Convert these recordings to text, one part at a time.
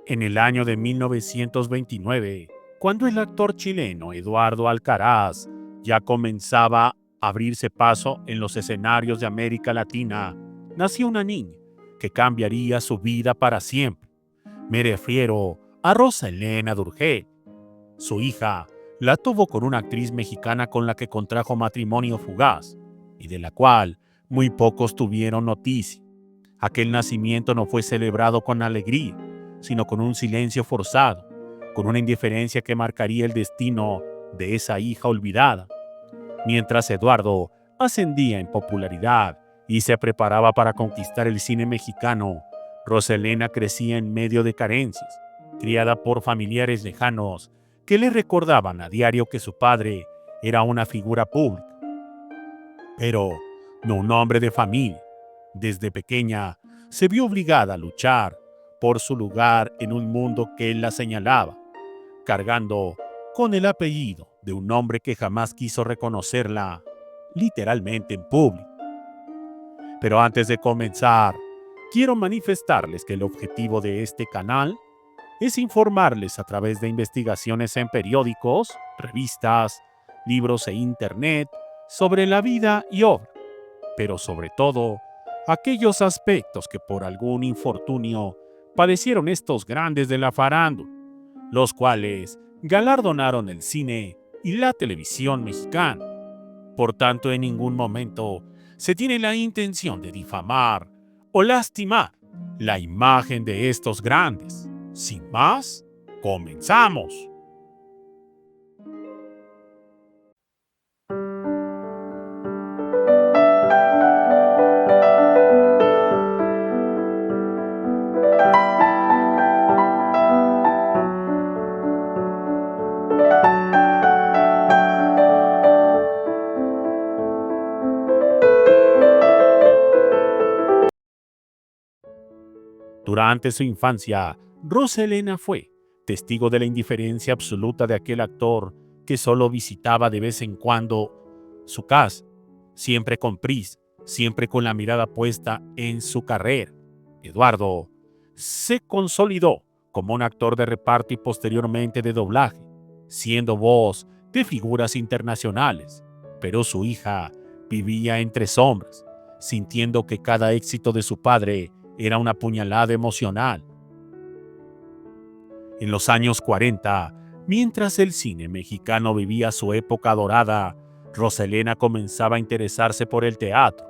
En el año de 1929, cuando el actor chileno Eduardo Alcaraz ya comenzaba a abrirse paso en los escenarios de América Latina, nació una niña que cambiaría su vida para siempre. Me refiero a Rosa Elena Durgé. Su hija la tuvo con una actriz mexicana con la que contrajo matrimonio fugaz y de la cual muy pocos tuvieron noticia. Aquel nacimiento no fue celebrado con alegría, sino con un silencio forzado, con una indiferencia que marcaría el destino de esa hija olvidada. Mientras Eduardo ascendía en popularidad y se preparaba para conquistar el cine mexicano, Roselena crecía en medio de carencias, criada por familiares lejanos que le recordaban a diario que su padre era una figura pública, pero no un hombre de familia. Desde pequeña se vio obligada a luchar por su lugar en un mundo que él la señalaba, cargando con el apellido de un hombre que jamás quiso reconocerla, literalmente en público. Pero antes de comenzar, quiero manifestarles que el objetivo de este canal es informarles a través de investigaciones en periódicos, revistas, libros e internet sobre la vida y obra, pero sobre todo, aquellos aspectos que por algún infortunio padecieron estos grandes de la farándula, los cuales galardonaron el cine y la televisión mexicana. Por tanto, en ningún momento se tiene la intención de difamar o lastimar la imagen de estos grandes. Sin más, comenzamos. Durante su infancia, Roselena fue testigo de la indiferencia absoluta de aquel actor que solo visitaba de vez en cuando su casa, siempre con prisa, siempre con la mirada puesta en su carrera. Eduardo se consolidó como un actor de reparto y posteriormente de doblaje, siendo voz de figuras internacionales, pero su hija vivía entre sombras, sintiendo que cada éxito de su padre era una puñalada emocional. En los años 40, mientras el cine mexicano vivía su época dorada, Roselena comenzaba a interesarse por el teatro.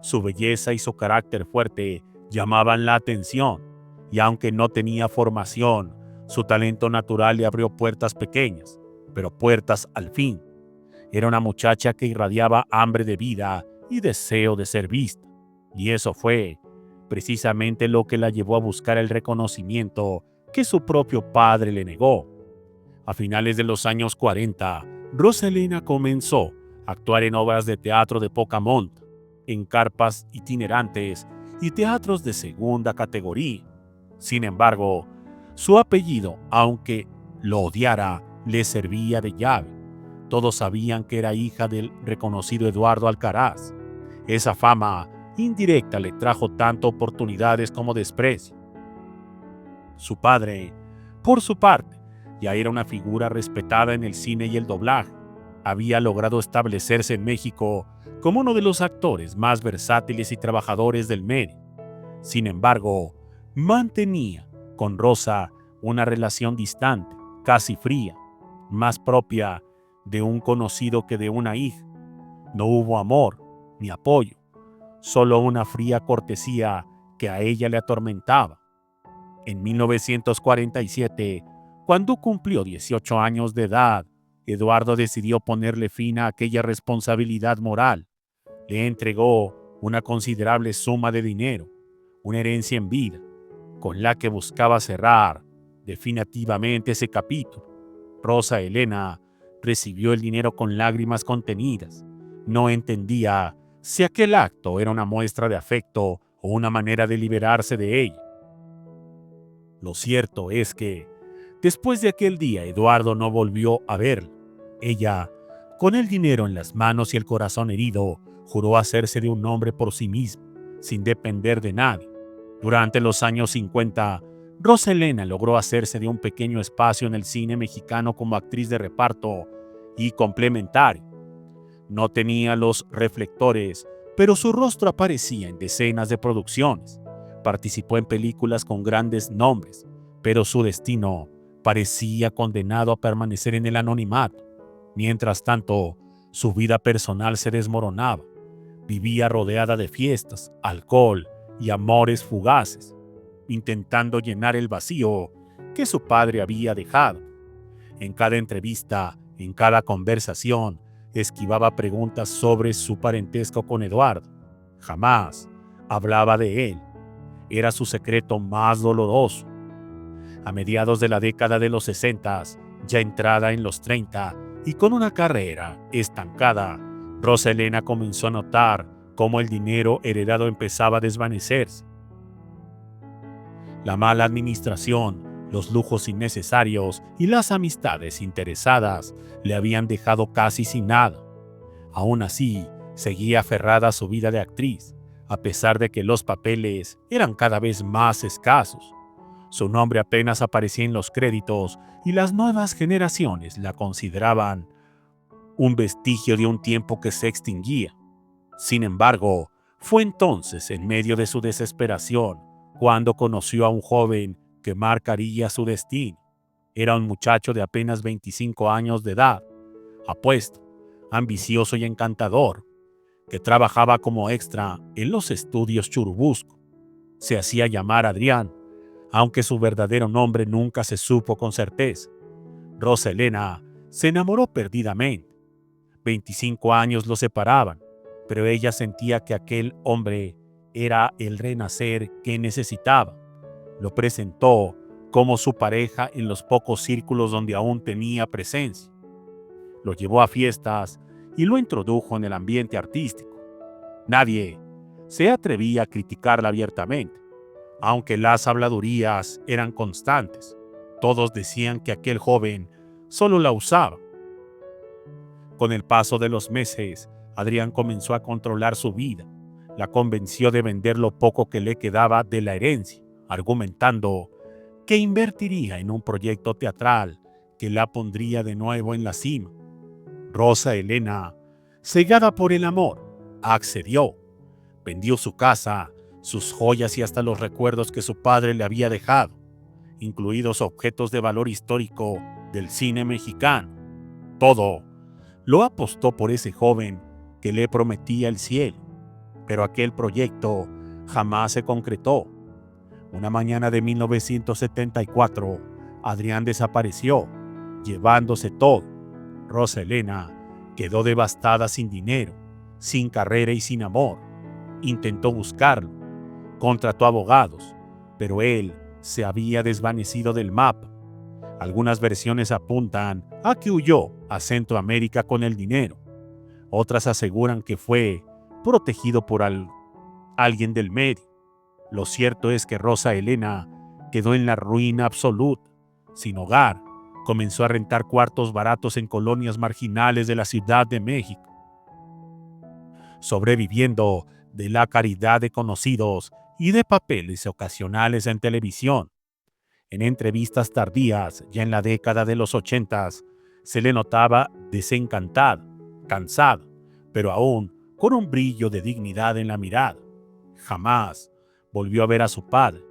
Su belleza y su carácter fuerte llamaban la atención, y aunque no tenía formación, su talento natural le abrió puertas pequeñas, pero puertas al fin. Era una muchacha que irradiaba hambre de vida y deseo de ser vista, y eso fue precisamente lo que la llevó a buscar el reconocimiento que su propio padre le negó. A finales de los años 40, Roselena comenzó a actuar en obras de teatro de poca monta, en carpas itinerantes y teatros de segunda categoría. Sin embargo, su apellido, aunque lo odiara, le servía de llave. Todos sabían que era hija del reconocido Eduardo Alcaraz. Esa fama indirecta le trajo tanto oportunidades como desprecio. Su padre, por su parte, ya era una figura respetada en el cine y el doblaje. Había logrado establecerse en México como uno de los actores más versátiles y trabajadores del medio. Sin embargo, mantenía con Rosa una relación distante, casi fría, más propia de un conocido que de una hija. No hubo amor ni apoyo, solo una fría cortesía que a ella le atormentaba. En 1947, cuando cumplió 18 años de edad, Eduardo decidió ponerle fin a aquella responsabilidad moral. Le entregó una considerable suma de dinero, una herencia en vida, con la que buscaba cerrar definitivamente ese capítulo. Rosa Elena recibió el dinero con lágrimas contenidas. No entendía si aquel acto era una muestra de afecto o una manera de liberarse de ella. Lo cierto es que, después de aquel día, Eduardo no volvió a verla. Ella, con el dinero en las manos y el corazón herido, juró hacerse de un hombre por sí misma, sin depender de nadie. Durante los años 50, Roselena logró hacerse de un pequeño espacio en el cine mexicano como actriz de reparto y complementario. No tenía los reflectores, pero su rostro aparecía en decenas de producciones. Participó en películas con grandes nombres, pero su destino parecía condenado a permanecer en el anonimato. Mientras tanto, su vida personal se desmoronaba. Vivía rodeada de fiestas, alcohol y amores fugaces, intentando llenar el vacío que su padre había dejado. En cada entrevista, en cada conversación, esquivaba preguntas sobre su parentesco con Eduardo. Jamás hablaba de él. Era su secreto más doloroso. A mediados de la década de los 60, ya entrada en los 30 y con una carrera estancada, Roselena comenzó a notar cómo el dinero heredado empezaba a desvanecerse. La mala administración, los lujos innecesarios y las amistades interesadas le habían dejado casi sin nada. Aún así, seguía aferrada a su vida de actriz, a pesar de que los papeles eran cada vez más escasos. Su nombre apenas aparecía en los créditos y las nuevas generaciones la consideraban un vestigio de un tiempo que se extinguía. Sin embargo, fue entonces, en medio de su desesperación, cuando conoció a un joven que marcaría su destino. Era un muchacho de apenas 25 años de edad, apuesto, ambicioso y encantador, que trabajaba como extra en los estudios Churubusco. Se hacía llamar Adrián, aunque su verdadero nombre nunca se supo con certeza. Roselena se enamoró perdidamente. 25 años lo separaban, pero ella sentía que aquel hombre era el renacer que necesitaba. Lo presentó como su pareja en los pocos círculos donde aún tenía presencia. Lo llevó a fiestas y lo introdujo en el ambiente artístico. Nadie se atrevía a criticarla abiertamente, aunque las habladurías eran constantes. Todos decían que aquel joven solo la usaba. Con el paso de los meses, Adrián comenzó a controlar su vida. La convenció de vender lo poco que le quedaba de la herencia, argumentando que invertiría en un proyecto teatral que la pondría de nuevo en la cima. Roselena, cegada por el amor, accedió. Vendió su casa, sus joyas y hasta los recuerdos que su padre le había dejado, incluidos objetos de valor histórico del cine mexicano. Todo lo apostó por ese joven que le prometía el cielo, pero aquel proyecto jamás se concretó. Una mañana de 1974, Adrián desapareció, llevándose todo. Roselena quedó devastada, sin dinero, sin carrera y sin amor. Intentó buscarlo, contrató abogados, pero él se había desvanecido del mapa. Algunas versiones apuntan a que huyó a Centroamérica con el dinero. Otras aseguran que fue protegido por alguien del medio. Lo cierto es que Roselena quedó en la ruina absoluta, sin hogar. Comenzó a rentar cuartos baratos en colonias marginales de la Ciudad de México, sobreviviendo de la caridad de conocidos y de papeles ocasionales en televisión. En entrevistas tardías, ya en la década de los 80, se le notaba desencantada, cansada, pero aún con un brillo de dignidad en la mirada. Jamás volvió a ver a su padre.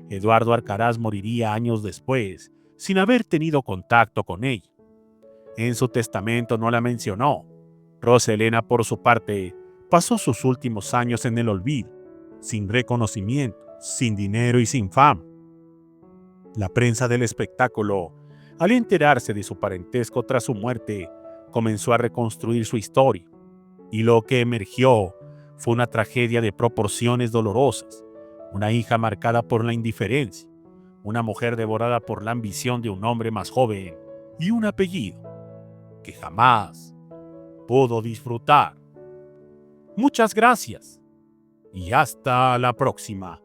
Eduardo Arcaraz moriría años después, sin haber tenido contacto con ella. En su testamento no la mencionó. Roselena, por su parte, pasó sus últimos años en el olvido, sin reconocimiento, sin dinero y sin fama. La prensa del espectáculo, al enterarse de su parentesco tras su muerte, comenzó a reconstruir su historia, y lo que emergió fue una tragedia de proporciones dolorosas, una hija marcada por la indiferencia, una mujer devorada por la ambición de un hombre más joven y un apellido que jamás pudo disfrutar. Muchas gracias y hasta la próxima.